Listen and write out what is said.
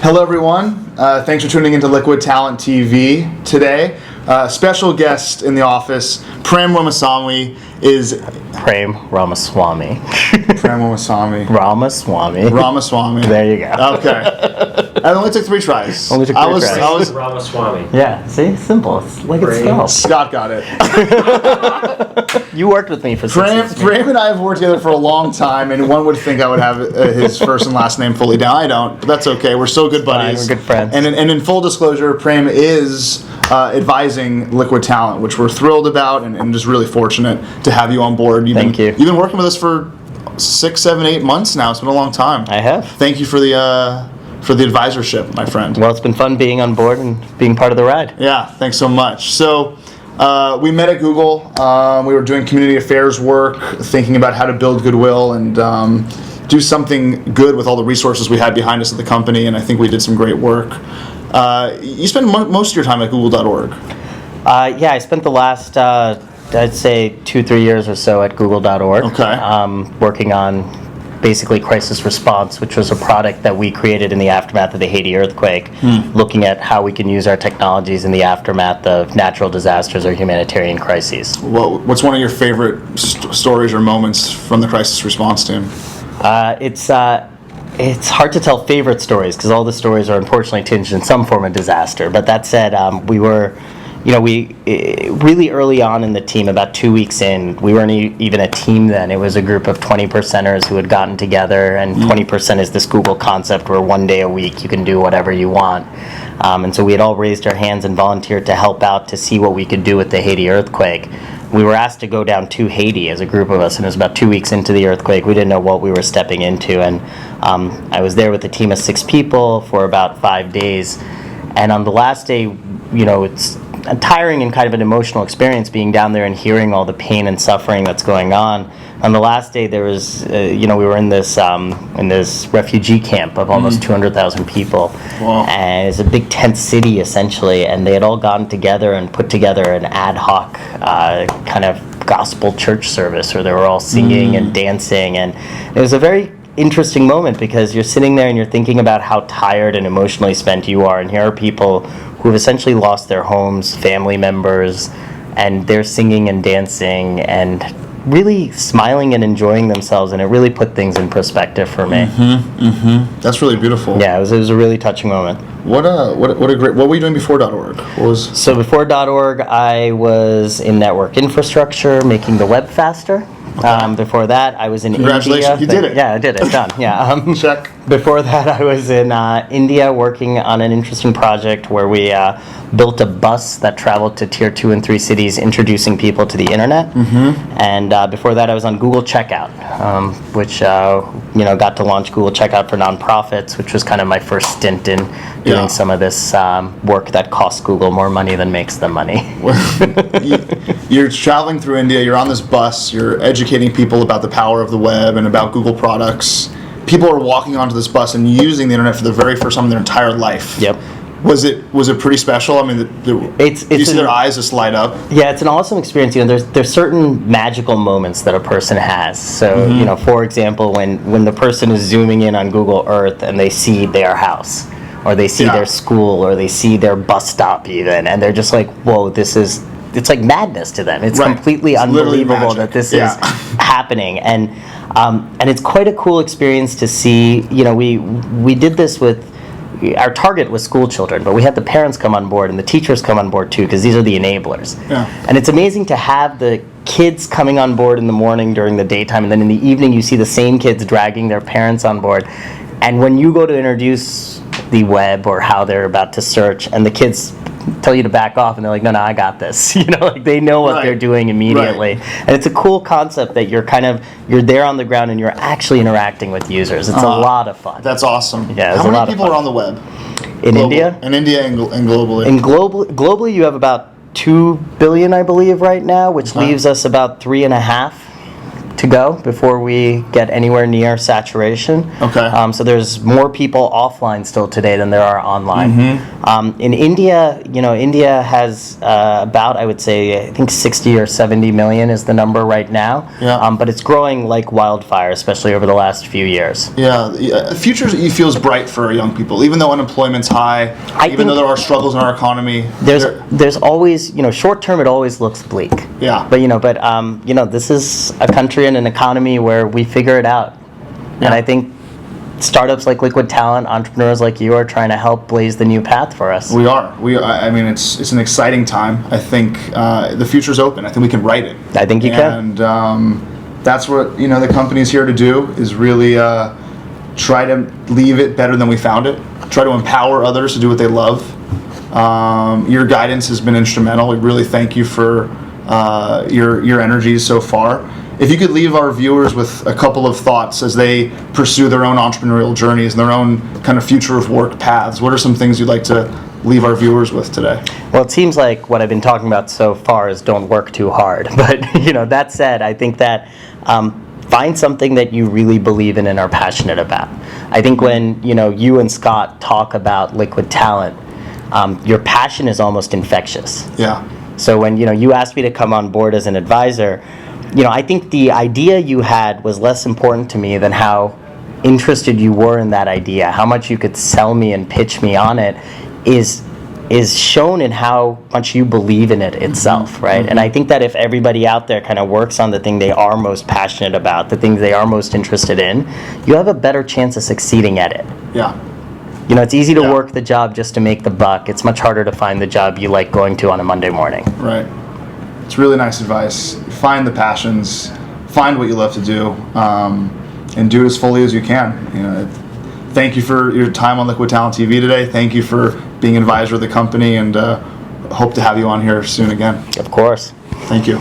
Hello, everyone. Thanks for tuning into Liquid Talent TV today. Special guest in the office, Prem Ramaswami is... Prem Ramaswami. Prem Ramaswami. Ramaswami. There you go. Okay. It only took 3 tries. Only took 3 tries. I was Ramaswami. Yeah, see? Simple. It's like it's spelled. Scott got it. You worked with me for 6 years. Prem and I have worked together for a long time, and one would think I would have his first and last name fully down. I don't, but that's okay. We're still good buddies. We're good friends. And in full disclosure, Prem is advising Liquid Talent, which we're thrilled about and just really fortunate to have you on board. Thank you. You've been working with us for 6, 7, 8 months now. It's been a long time. I have. Thank you for the advisorship, my friend. Well, it's been fun being on board and being part of the ride. Yeah, thanks so much. So we met at Google. We were doing community affairs work, thinking about how to build goodwill and do something good with all the resources we had behind us at the company, and I think we did some great work. You spend most of your time at google.org. Yeah, I spent the last, I'd say 2-3 years or so at google.org. Okay. Working on basically crisis response, which was a product that we created in the aftermath of the Haiti earthquake, looking at how we can use our technologies in the aftermath of natural disasters or humanitarian crises. What's one of your favorite stories or moments from the crisis response team? It's hard to tell favorite stories because all the stories are unfortunately tinged in some form of disaster. But that said, we really early on in the team, about 2 weeks in, we weren't even a team then. It was a group of 20%ers who had gotten together, and 20% is this Google concept where 1 day a week you can do whatever you want. And so we had all raised our hands and volunteered to help out to see what we could do with the Haiti earthquake. We were asked to go down to Haiti as a group of us, and it was about 2 weeks into the earthquake. We didn't know what we were stepping into, and I was there with a team of 6 people for about 5 days. And on the last day, it's a tiring and kind of an emotional experience being down there and hearing all the pain and suffering that's going on. On the last day, there was, we were in this refugee camp of almost 200,000 people. Wow. And it's a big tent city, essentially, and they had all gotten together and put together an ad hoc kind of gospel church service where they were all singing and dancing, and it was a very interesting moment because you're sitting there and you're thinking about how tired and emotionally spent you are, and here are people who have essentially lost their homes, family members, and they're singing and dancing and really smiling and enjoying themselves, and it really put things in perspective for me. That's really beautiful. Yeah, it was a really touching moment. What were you doing before .org? So before .org, I was in network infrastructure, making the web faster. Okay. Before that, I was in Congratulations, India. you did it. Yeah, I did it. Done. Yeah. Check. Before that, I was in India working on an interesting project where we built a bus that traveled to tier 2 and 3 cities, introducing people to the internet. And before that, I was on Google Checkout, which got to launch Google Checkout for nonprofits, which was kind of my first stint in doing some of this work that costs Google more money than makes them money. You're traveling through India, you're on this bus, you're educating people about the power of the web and about Google products. People are walking onto this bus and using the internet for the very first time in their entire life. Yep. Was it pretty special? I mean, you see their eyes just light up. Yeah, it's an awesome experience. There's certain magical moments that a person has. So, for example, when the person is zooming in on Google Earth and they see their house, or they see their school, or they see their bus stop even, and they're just like, whoa, it's like madness to them. It's completely unbelievable that this is happening. And it's quite a cool experience to see. We did this with, our target was school children, but we had the parents come on board and the teachers come on board too, because these are the enablers. Yeah. And it's amazing to have the kids coming on board in the morning during the daytime, and then in the evening you see the same kids dragging their parents on board. And when you go to introduce the web or how they're about to search, and the kids tell you to back off, and they're like, no, I got this. They know what they're doing immediately. And it's a cool concept that you're there on the ground and you're actually interacting with users. It's a lot of fun. That's awesome. Yeah, how many people are on the web? In India? In India and globally? Globally, you have about 2 billion, I believe, right now, which leaves us about 3.5 to go before we get anywhere near saturation. Okay. So there's more people offline still today than there are online. In India, India has about, I would say, I think 60 or 70 million is the number right now. Yeah. But it's growing like wildfire, especially over the last few years. Yeah, the future feels bright for our young people, even though unemployment's high, even though there are struggles in our economy. There's always, short term it always looks bleak. Yeah. But this is a country and an economy where we figure it out. Yeah. And I think startups like Liquid Talent, entrepreneurs like you are trying to help blaze the new path for us. We are. I mean, it's an exciting time. I think the future's open. I think we can write it. I think you can. And that's what the company's here to do, is really try to leave it better than we found it. Try to empower others to do what they love. Your guidance has been instrumental. We really thank you for your energy so far. If you could leave our viewers with a couple of thoughts as they pursue their own entrepreneurial journeys and their own kind of future of work paths, what are some things you'd like to leave our viewers with today? Well, it seems like what I've been talking about so far is don't work too hard. But that said, I think that find something that you really believe in and are passionate about. I think when you and Scott talk about Liquid Talent, your passion is almost infectious. Yeah. So when you asked me to come on board as an advisor, I think the idea you had was less important to me than how interested you were in that idea. How much you could sell me and pitch me on it is shown in how much you believe in it itself, right? And I think that if everybody out there kind of works on the thing they are most passionate about, the things they are most interested in, you have a better chance of succeeding at it. Yeah. It's easy to work the job just to make the buck. It's much harder to find the job you like going to on a Monday morning. Right. It's really nice advice. Find the passions, find what you love to do, and do it as fully as you can. Thank you for your time on Liquid Talent TV today. Thank you for being an advisor of the company, and hope to have you on here soon again. Of course. Thank you.